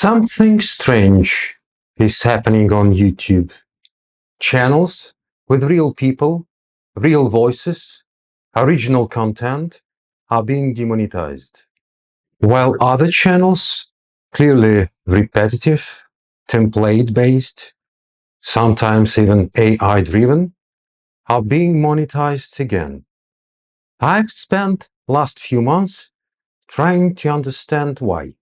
Something strange is happening on YouTube. Channels with real people, real voices, original content are being demonetized, while other channels, clearly repetitive, template-based, sometimes even AI-driven, are being monetized again. I've spent last few months trying to understand why.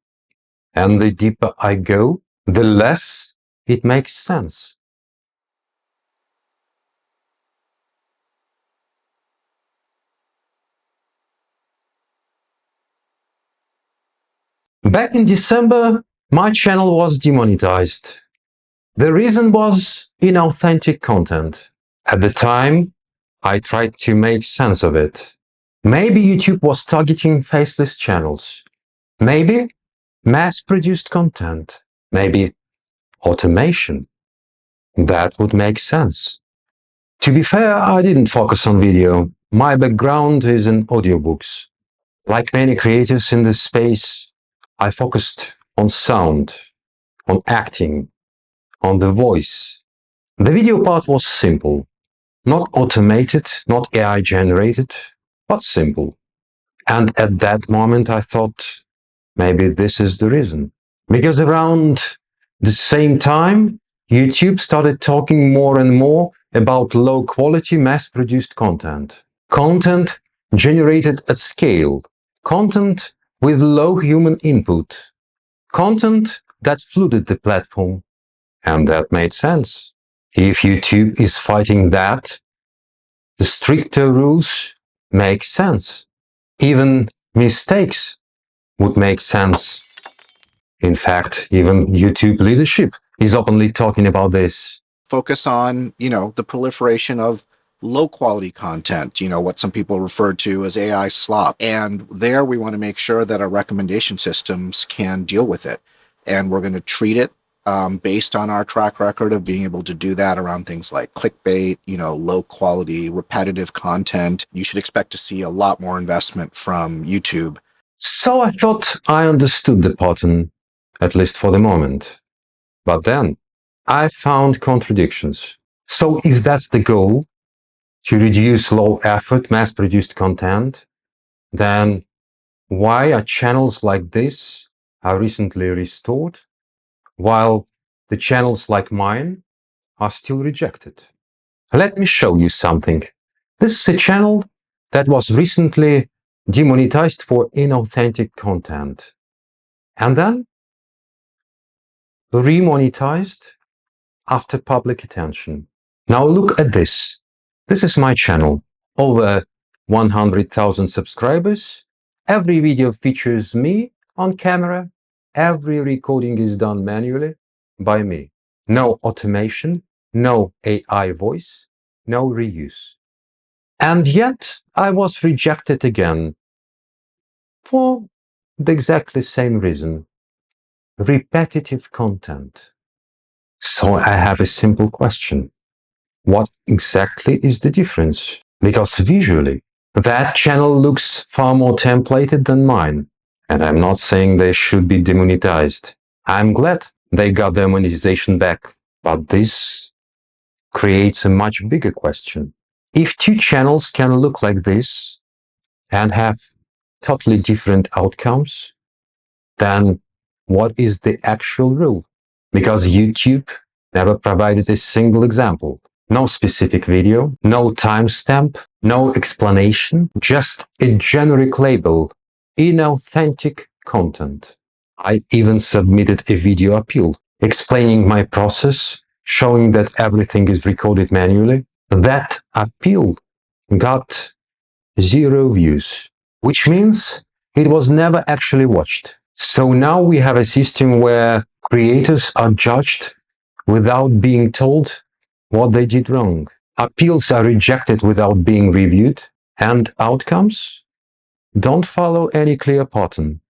And the deeper I go, the less it makes sense. Back in December, my channel was demonetized. The reason was inauthentic content. At the time, I tried to make sense of it. Maybe YouTube was targeting faceless channels. Maybe mass-produced content. Maybe automation. That would make sense. To be fair, I didn't focus on video. My background is in audiobooks. Like many creators in this space, I focused on sound, on acting, on the voice. The video part was simple. Not automated, not AI generated, but simple. And at that moment I thought, maybe this is the reason. Because around the same time, YouTube started talking more and more about low-quality, mass-produced content. Content generated at scale. Content with low human input. Content that flooded the platform. And that made sense. If YouTube is fighting that, the stricter rules make sense. Even mistakes would make sense. In fact, even YouTube leadership is openly talking about this. Focus on, the proliferation of low quality content, what some people refer to as AI slop. And there we want to make sure that our recommendation systems can deal with it. And we're going to treat it based on our track record of being able to do that around things like clickbait, low quality, repetitive content. You should expect to see a lot more investment from YouTube. So I thought I understood the pattern, at least for the moment. But then I found contradictions. So if that's the goal, to reduce low effort, mass-produced content, then why are channels like this are recently restored, while the channels like mine are still rejected? Let me show you something. This is a channel that was recently demonetized for inauthentic content, and then remonetized after public attention. Now look at this. This is my channel. Over 100,000 subscribers. Every video features me on camera. Every recording is done manually by me. No automation, no AI voice, no reuse. And yet I was rejected again for the exactly same reason. Repetitive content. So I have a simple question. What exactly is the difference? Because visually, that channel looks far more templated than mine. And I'm not saying they should be demonetized. I'm glad they got their monetization back. But this creates a much bigger question. If two channels can look like this and have totally different outcomes, then what is the actual rule? Because YouTube never provided a single example. No specific video, no timestamp, no explanation, just a generic label, inauthentic content. I even submitted a video appeal, explaining my process, showing that everything is recorded manually. That appeal got 0 views, which means it was never actually watched. So now we have a system where creators are judged without being told what they did wrong. Appeals are rejected without being reviewed, and outcomes don't follow any clear pattern.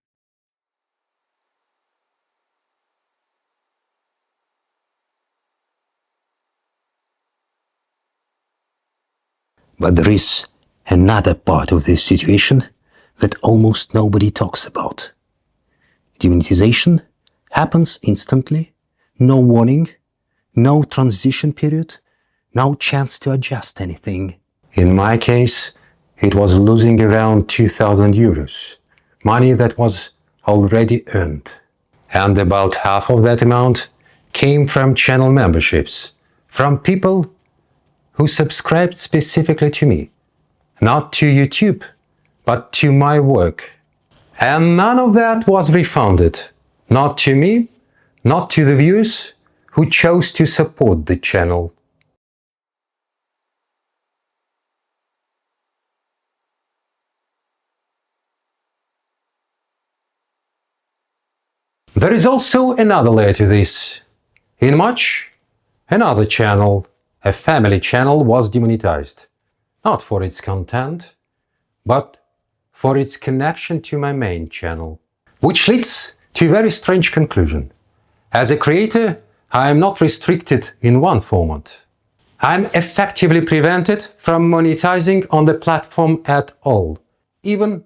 But there is another part of this situation that almost nobody talks about. Demonetization happens instantly, no warning, no transition period, no chance to adjust anything. In my case, it was losing around 2,000 euros, money that was already earned. And about half of that amount came from channel memberships, from people who subscribed specifically to me, not to YouTube, but to my work. And none of that was refunded, not to me, not to the viewers who chose to support the channel. There is also another layer to this. In March, another channel, a family channel, was demonetized, not for its content, but for its connection to my main channel, which leads to a very strange conclusion. As a creator, I am not restricted in one format. I'm effectively prevented from monetizing on the platform at all, even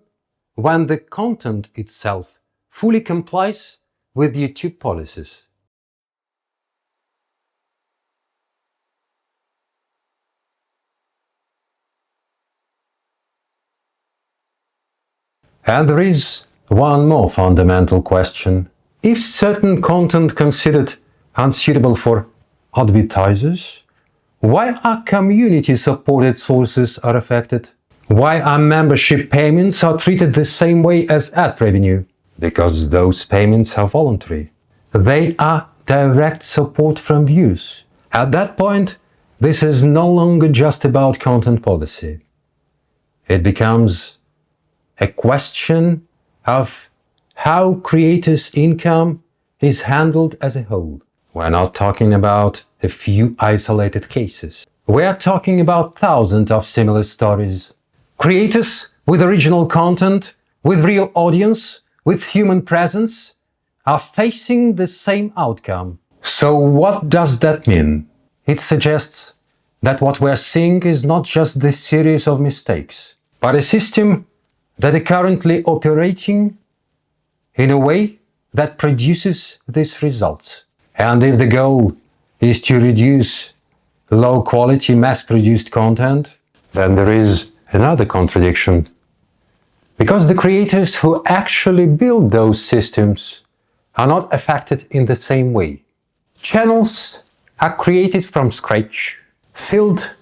when the content itself fully complies with YouTube policies. And there is one more fundamental question. If certain content considered unsuitable for advertisers, why are community-supported sources are affected? Why are membership payments are treated the same way as ad revenue? Because those payments are voluntary. They are direct support from views. At that point, this is no longer just about content policy. It becomes a question of how creators' income is handled as a whole. We're not talking about a few isolated cases. We're talking about thousands of similar stories. Creators with original content, with real audience, with human presence, are facing the same outcome. So what does that mean? It suggests that what we're seeing is not just this series of mistakes, but a system that is currently operating in a way that produces these results. And if the goal is to reduce low-quality, mass-produced content, then there is another contradiction. Because the creators who actually build those systems are not affected in the same way. Channels are created from scratch, filled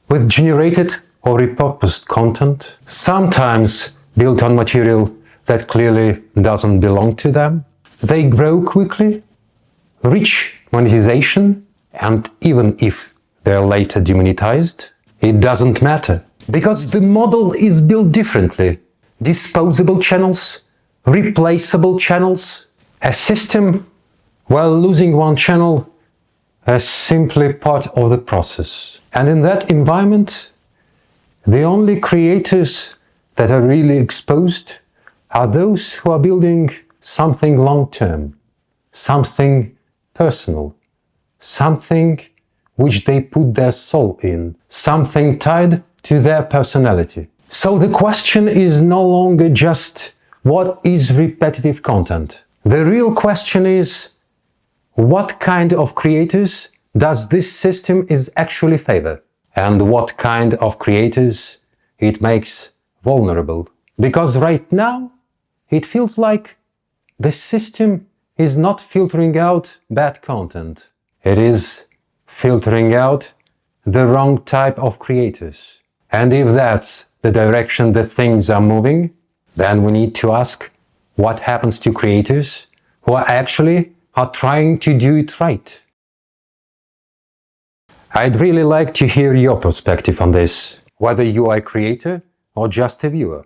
with generated or repurposed content, sometimes built on material that clearly doesn't belong to them. They grow quickly, reach monetization, and even if they're later demonetized, it doesn't matter, because the model is built differently. Disposable channels, replaceable channels, a system where losing one channel is simply part of the process. And in that environment, the only creators that are really exposed are those who are building something long-term, something personal, something which they put their soul in, something tied to their personality. So the question is no longer just what is repetitive content. The real question is what kind of creators does this system is actually favor, and what kind of creators it makes vulnerable. Because right now it feels like the system is not filtering out bad content. It is filtering out the wrong type of creators. And if that's the direction that things are moving, then we need to ask what happens to creators who are trying to do it right. I'd really like to hear your perspective on this, whether you are a creator or just a viewer.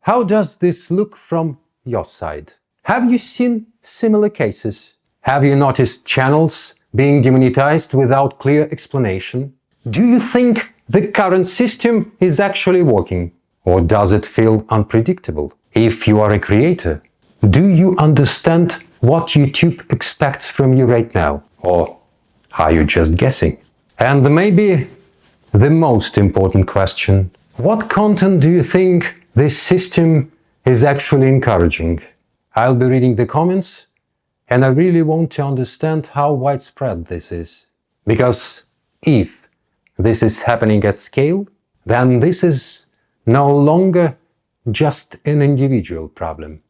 How does this look from your side? Have you seen similar cases? Have you noticed channels being demonetized without clear explanation? Do you think the current system is actually working? Or does it feel unpredictable? If you are a creator, do you understand what YouTube expects from you right now? Or are you just guessing? And maybe the most important question, what content do you think this system is actually encouraging? I'll be reading the comments And I really want to understand how widespread this is. Because if this is happening at scale, then this is no longer just an individual problem.